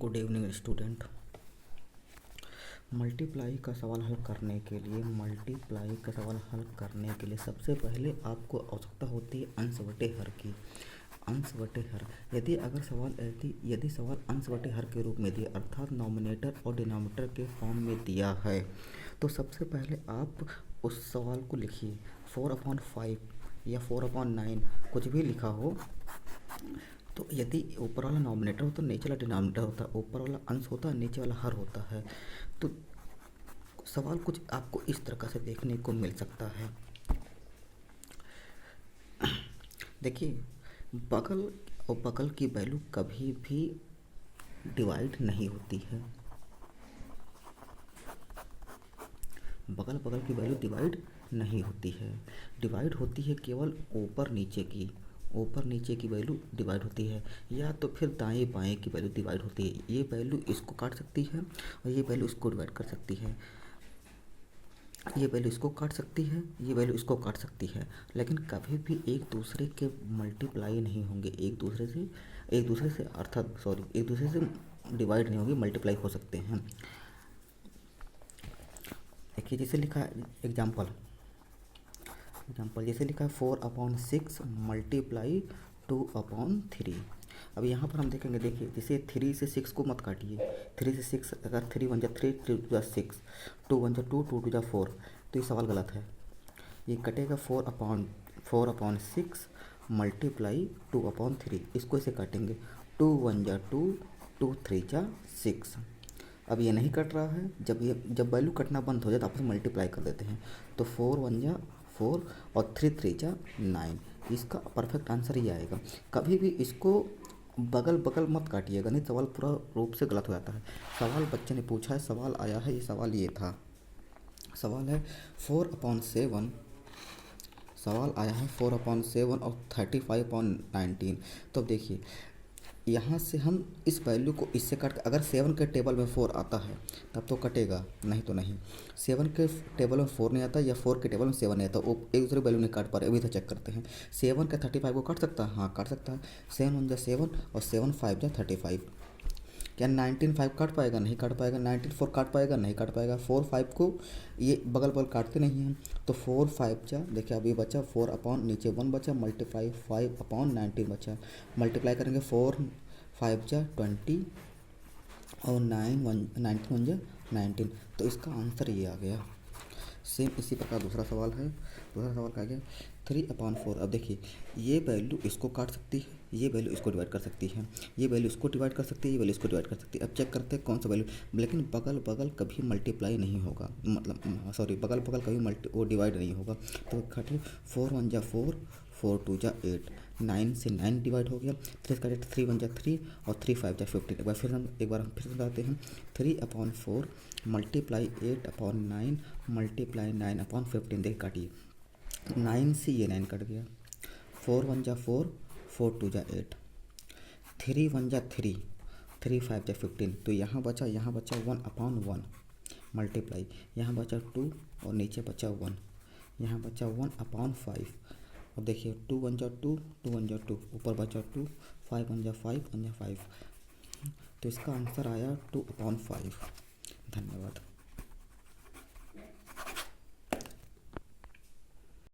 Good evening student. Multiply का सवाल हल करने के लिए सबसे पहले आपको आवश्यकता होती है अंश बटे हर की। अंश बटे हर यदि सवाल अंश बटे हर के रूप में दिया अर्थात नॉमिनेटर और डिनोमिनेटर के फॉर्म में दिया है तो सबसे पहले आप उस सवाल को लिखिए। 4/5 या 4/9 कुछ भी लिखा हो तो यदि ऊपर वाला नॉमिनेटर होता है नीचे वाला डिनोमिनेटर होता है, ऊपर वाला अंश होता है नीचे वाला हर होता है, तो सवाल कुछ आपको इस तरह से देखने को मिल सकता है। देखिए, बगल और बगल की वैल्यू कभी भी डिवाइड नहीं होती है। बगल की वैल्यू डिवाइड नहीं होती है। डिवाइड होती है केवल ऊपर नीचे की वैल्यू डिवाइड होती है, या तो फिर दाएं बाएं की वैल्यू डिवाइड होती है। ये वैल्यू इसको काट सकती है और ये वैल्यू इसको डिवाइड कर सकती है। ये वैल्यू इसको काट सकती है, ये वैल्यू इसको काट सकती है, लेकिन कभी भी एक दूसरे के मल्टीप्लाई नहीं होंगे। एक दूसरे से डिवाइड नहीं होंगे, मल्टीप्लाई हो सकते हैं। देखिए, जैसे लिखा है एग्जाम्पल जैसे लिखा है 4/6 मल्टीप्लाई 2/3। अब यहाँ पर हम देखेंगे, देखिए जैसे 3 से 6 को मत काटिए। 3 से 6 अगर 3 1 जा 3, 3 2 जा 6, 2 1 जा 2, 2 2 जा 4, तो ये सवाल गलत है। ये कटेगा 4/6 मल्टीप्लाई 2/3। इसको इसे काटेंगे 2 1 जा 2, 2 3 जा 6। अब ये नहीं कट रहा है। जब वैल्यू कटना बंद हो जाए तो आपस में मल्टीप्लाई कर देते हैं, तो 4 1 जा 4 और 3 3 जा 9। इसका परफेक्ट आंसर ये आएगा। कभी भी इसको बगल मत काटिएगा, नहीं सवाल पूरा रूप से गलत हो जाता है। सवाल बच्चे ने पूछा है, सवाल आया है, ये सवाल ये था। सवाल है 4/7। सवाल आया है 4/7 और 35/19। तो देखिए, यहाँ से हम इस वैल्यू को इससे काट, अगर 7 के टेबल में 4 आता है तब तो कटेगा, नहीं तो नहीं। 7 के टेबल में 4 नहीं आता या 4 के टेबल में 7 नहीं आता, वो एक दूसरे वैल्यू नहीं काट पा रहे। अभी तो चेक करते हैं। 7 का 35 को काट सकता है? हाँ, काट सकता है। 7 1 जा 7 और 7 5 जा 35। क्या 19 5 काट पाएगा? नहीं काट पाएगा। 19 4 काट पाएगा? नहीं काट पाएगा। 4 5 को ये बगल काटते नहीं हैं, तो 4 5 जा, देखिए अभी बचा 4 अपॉन नीचे 1 बचा, मल्टीप्लाई 5/19 बचा। मल्टीप्लाई करेंगे 4 5 जा 20 और 19 1 जा 19, तो इसका आंसर ये आ गया। सेम इसी प्रकार दूसरा सवाल है। दूसरा सवाल क्या गया? 3/4। अब देखिए, ये वैल्यू इसको काट सकती है, ये वैल्यू इसको डिवाइड कर सकती है, ये वैल्यू इसको डिवाइड कर सकती है, ये वैल्यू इसको डिवाइड कर सकती है। अब चेक करते हैं कौन सा वैल्यू, लेकिन बगल कभी मल्टीप्लाई नहीं होगा, मतलब सॉरी बगल कभी वो डिवाइड नहीं होगा। तो काटिए 4 1 जा 4, 4 2 जा 8, 9 से 9 डिवाइड हो गया। 3 काटे 3 1 जा 3 और 3 5 जा 15। एक बार फिर से बताते हैं। 3/4 मल्टीप्लाई 8/9 मल्टीप्लाई 9/15। देखिए काटिए, 9 से ये 9 कट गया। 4 1 जा 4, 4 2 जा 8, 3 1 जा 3, 3 5 जा 15। तो यहाँ बचा 1/1 मल्टीप्लाई, यहाँ बचा 2 और नीचे बचा 1, यहाँ बचा 1/5। और देखिए 2 1 जा 2, 2 1 जा 2, ऊपर बचा 2, 5 1 जा 5, 1 जा 5। तो इसका आंसर आया 2/5। धन्यवाद।